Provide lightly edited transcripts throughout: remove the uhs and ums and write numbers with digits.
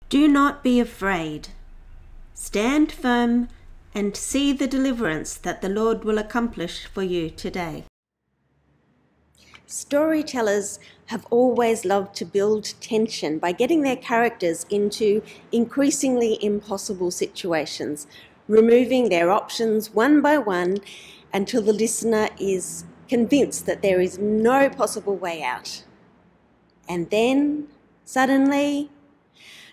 Do not be afraid. Stand firm and see the deliverance that the Lord will accomplish for you today. Storytellers have always loved to build tension by getting their characters into increasingly impossible situations, removing their options one by one until the listener is convinced that there is no possible way out. And then, suddenly,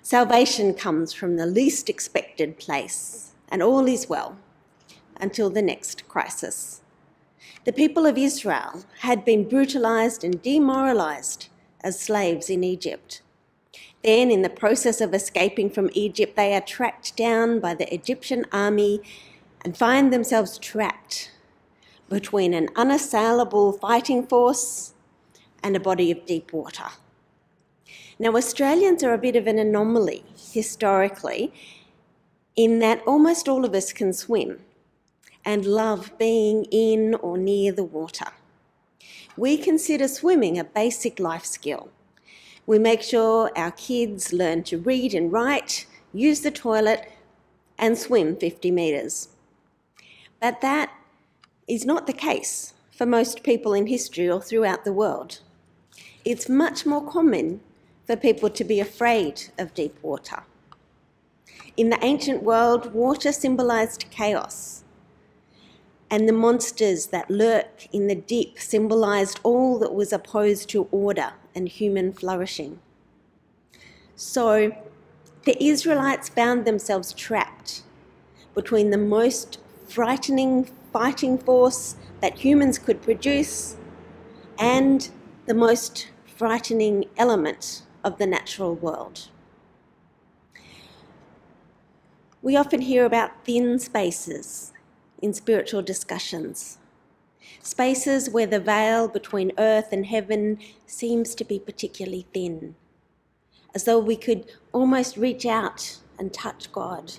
salvation comes from the least expected place, and all is well until the next crisis. The people of Israel had been brutalized and demoralized as slaves in Egypt. Then, in the process of escaping from Egypt, they are tracked down by the Egyptian army and find themselves trapped between an unassailable fighting force and a body of deep water. Now, Australians are a bit of an anomaly historically in that almost all of us can swim and love being in or near the water. We consider swimming a basic life skill. We make sure our kids learn to read and write, use the toilet, and swim 50 metres. But that is not the case for most people in history or throughout the world. It's much more common for people to be afraid of deep water. In the ancient world, water symbolised chaos, and the monsters that lurk in the deep symbolised all that was opposed to order and human flourishing. So the Israelites found themselves trapped between the most frightening fighting force that humans could produce and the most frightening element of the natural world. We often hear about thin spaces in spiritual discussions, spaces where the veil between earth and heaven seems to be particularly thin, as though we could almost reach out and touch God.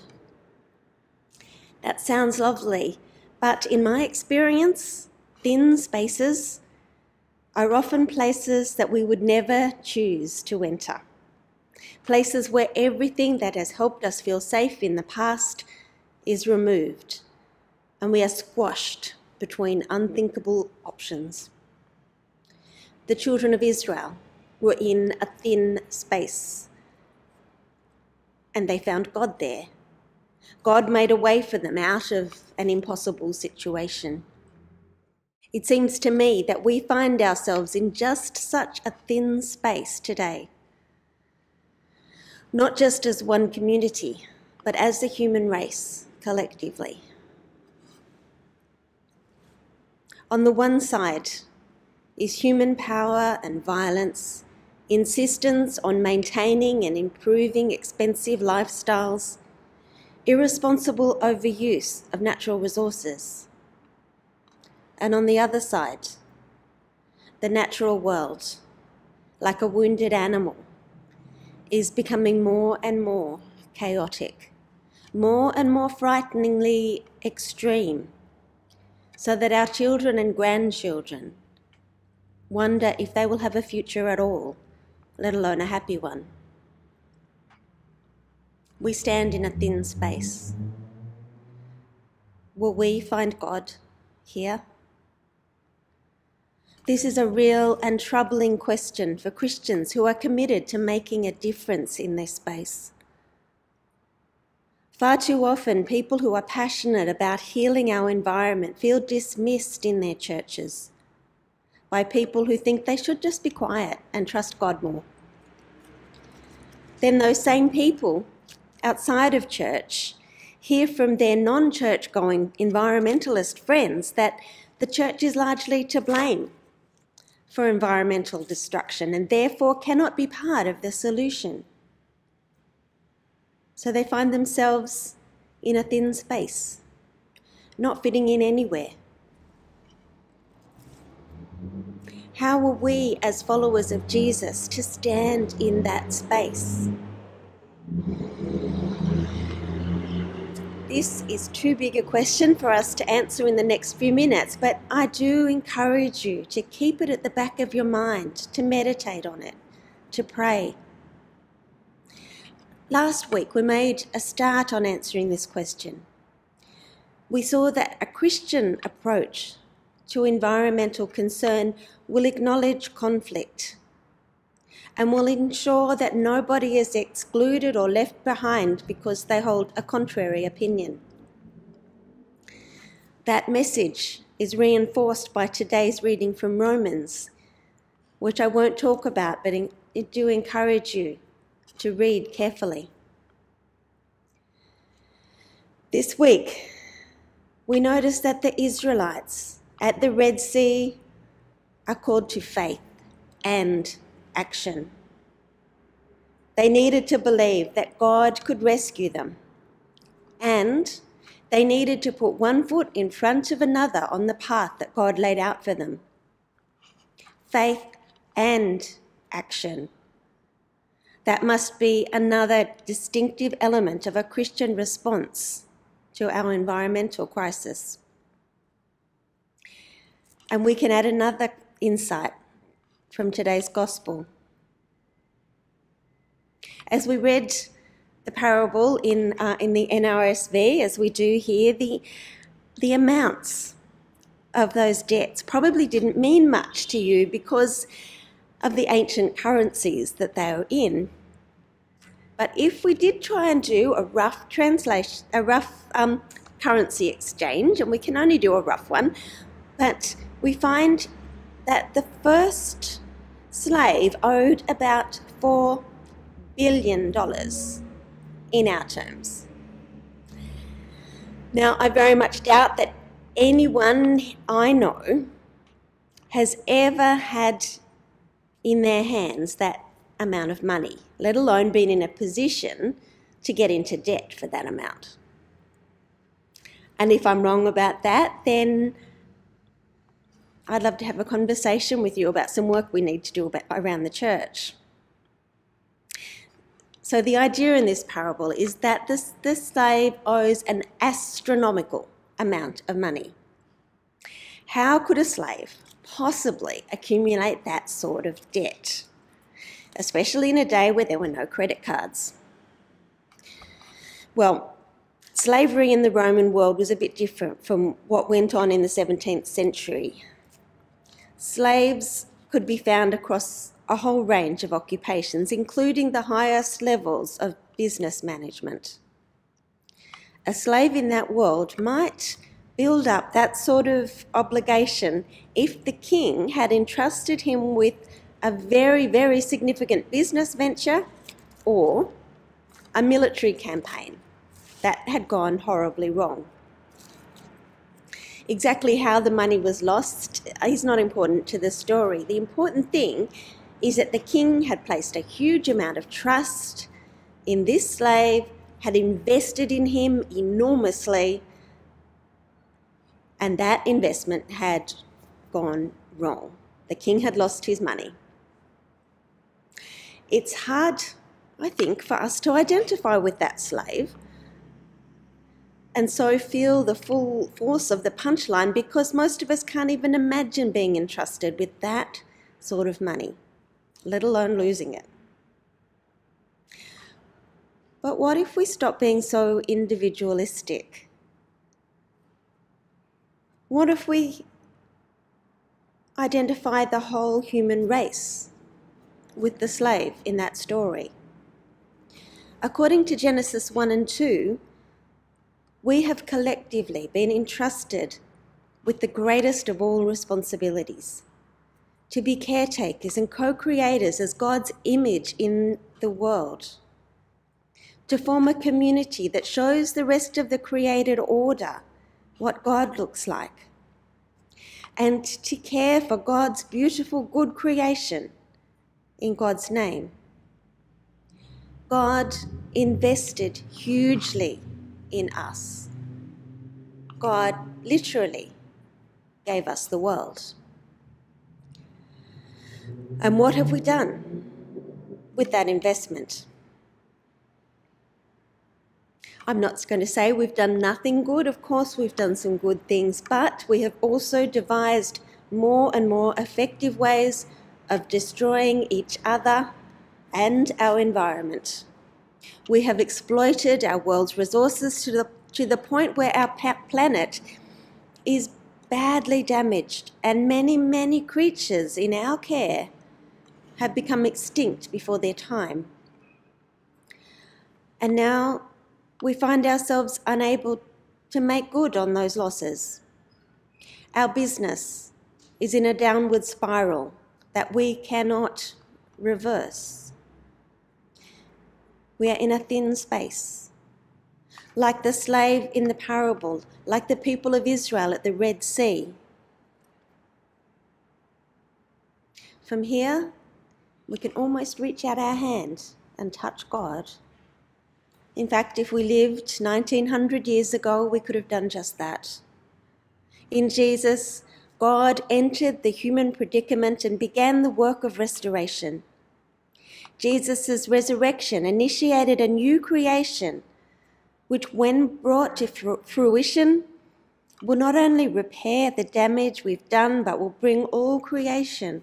That sounds lovely, but in my experience, thin spaces are often places that we would never choose to enter, places where everything that has helped us feel safe in the past is removed, and we are squashed between unthinkable options. The children of Israel were in a thin space, and they found God there. God made a way for them out of an impossible situation. It seems to me that we find ourselves in just such a thin space today, not just as one community, but as the human race collectively. On the one side is human power and violence, insistence on maintaining and improving expensive lifestyles, irresponsible overuse of natural resources. And on the other side, the natural world, like a wounded animal, is becoming more and more chaotic, more and more frighteningly extreme, so that our children and grandchildren wonder if they will have a future at all, let alone a happy one. We stand in a thin space. Will we find God here? This is a real and troubling question for Christians who are committed to making a difference in this space. Far too often, people who are passionate about healing our environment feel dismissed in their churches by people who think they should just be quiet and trust God more. Then those same people outside of church hear from their non-church-going environmentalist friends that the church is largely to blame for environmental destruction and therefore cannot be part of the solution. So they find themselves in a thin space, not fitting in anywhere. How are we, as followers of Jesus, to stand in that space? This is too big a question for us to answer in the next few minutes, but I do encourage you to keep it at the back of your mind, to meditate on it, to pray. Last week we made a start on answering this question. We saw that a Christian approach to environmental concern will acknowledge conflict and will ensure that nobody is excluded or left behind because they hold a contrary opinion. That message is reinforced by today's reading from Romans, which I won't talk about, but I do encourage you to read carefully. This week, we notice that the Israelites at the Red Sea are called to faith and action. They needed to believe that God could rescue them, and they needed to put one foot in front of another on the path that God laid out for them. Faith and action. That must be another distinctive element of a Christian response to our environmental crisis. And we can add another insight from today's gospel. As we read the parable in the NRSV, as we do here, the amounts of those debts probably didn't mean much to you because of the ancient currencies that they were in. But if we did try and do a rough translation, a rough currency exchange, and we can only do a rough one, but we find that the first slave owed about $4 billion in our terms. Now, I very much doubt that anyone I know has ever had in their hands that amount of money, let alone been in a position to get into debt for that amount. And if I'm wrong about that, then I'd love to have a conversation with you about some work we need to do around the church. So the idea in this parable is that this slave owes an astronomical amount of money. How could a slave possibly accumulate that sort of debt, especially in a day where there were no credit cards? Well, slavery in the Roman world was a bit different from what went on in the 17th century. Slaves could be found across a whole range of occupations, including the highest levels of business management. A slave in that world might build up that sort of obligation if the king had entrusted him with a very, very significant business venture or a military campaign that had gone horribly wrong. Exactly how the money was lost is not important to the story. The important thing is that the king had placed a huge amount of trust in this slave, had invested in him enormously, and that investment had gone wrong. The king had lost his money. It's hard, I think, for us to identify with that slave and so feel the full force of the punchline, because most of us can't even imagine being entrusted with that sort of money, let alone losing it. But what if we stop being so individualistic? What if we identify the whole human race with the slave in that story? According to Genesis 1 and 2, we have collectively been entrusted with the greatest of all responsibilities, to be caretakers and co-creators as God's image in the world, to form a community that shows the rest of the created order what God looks like, and to care for God's beautiful, good creation in God's name. God invested hugely in us. God literally gave us the world. And what have we done with that investment? I'm not going to say we've done nothing good. Of course, we've done some good things, but we have also devised more and more effective ways of destroying each other and our environment. We have exploited our world's resources to the point where our planet is badly damaged, and many, many creatures in our care have become extinct before their time. And now we find ourselves unable to make good on those losses. Our business is in a downward spiral that we cannot reverse. We are in a thin space, like the slave in the parable, like the people of Israel at the Red Sea. From here, we can almost reach out our hand and touch God. In fact, if we lived 1900 years ago, we could have done just that. In Jesus, God entered the human predicament and began the work of restoration. Jesus' resurrection initiated a new creation, which, when brought to fruition, will not only repair the damage we've done, but will bring all creation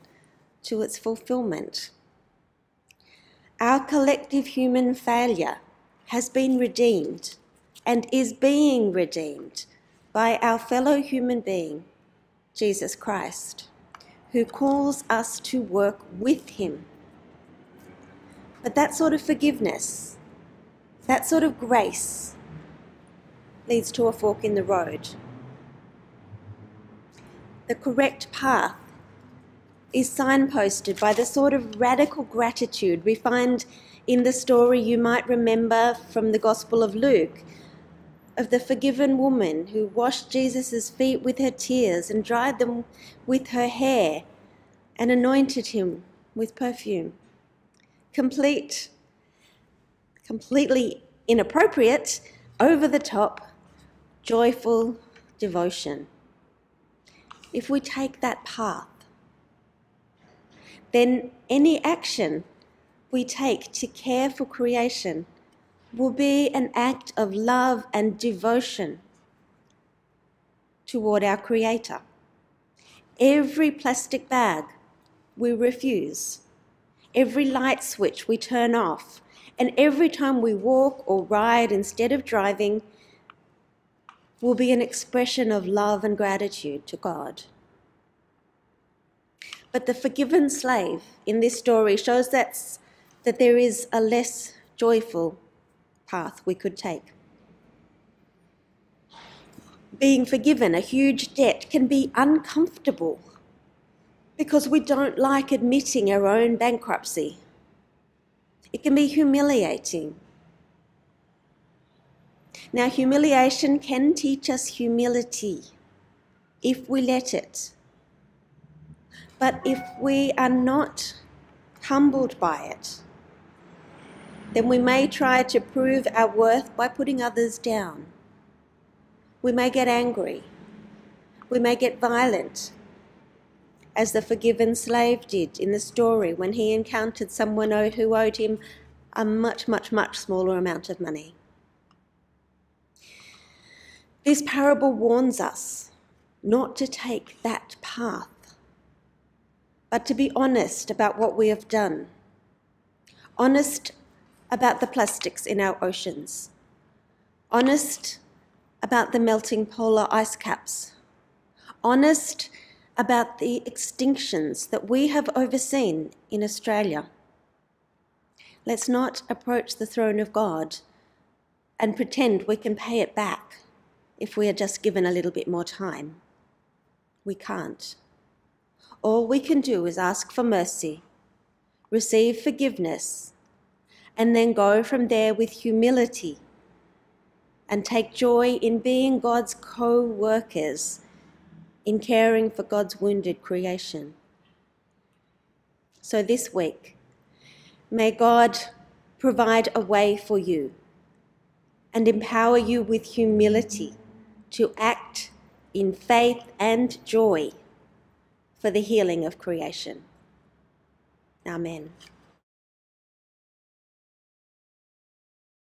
to its fulfillment. Our collective human failure has been redeemed and is being redeemed by our fellow human being, Jesus Christ, who calls us to work with him. But that sort of forgiveness, that sort of grace, leads to a fork in the road. The correct path is signposted by the sort of radical gratitude we find in the story you might remember from the Gospel of Luke, of the forgiven woman who washed Jesus' feet with her tears and dried them with her hair and anointed him with perfume. Completely inappropriate, over the top, joyful devotion. If we take that path, then any action we take to care for creation will be an act of love and devotion toward our Creator. Every plastic bag we refuse, every light switch we turn off, and every time we walk or ride instead of driving will be an expression of love and gratitude to God. But the forgiven slave in this story shows that there is a less joyful path we could take. Being forgiven a huge debt can be uncomfortable because we don't like admitting our own bankruptcy. It can be humiliating. Now, humiliation can teach us humility if we let it. But if we are not humbled by it, then we may try to prove our worth by putting others down. We may get angry. We may get violent, as the forgiven slave did in the story when he encountered someone who owed him a much, much, much smaller amount of money. This parable warns us not to take that path, but to be honest about what we have done. Honest about the plastics in our oceans. Honest about the melting polar ice caps. Honest about the extinctions that we have overseen in Australia. Let's not approach the throne of God and pretend we can pay it back if we are just given a little bit more time. We can't. All we can do is ask for mercy, receive forgiveness, and then go from there with humility and take joy in being God's co-workers in caring for God's wounded creation. So this week, may God provide a way for you and empower you with humility to act in faith and joy for the healing of creation. Amen.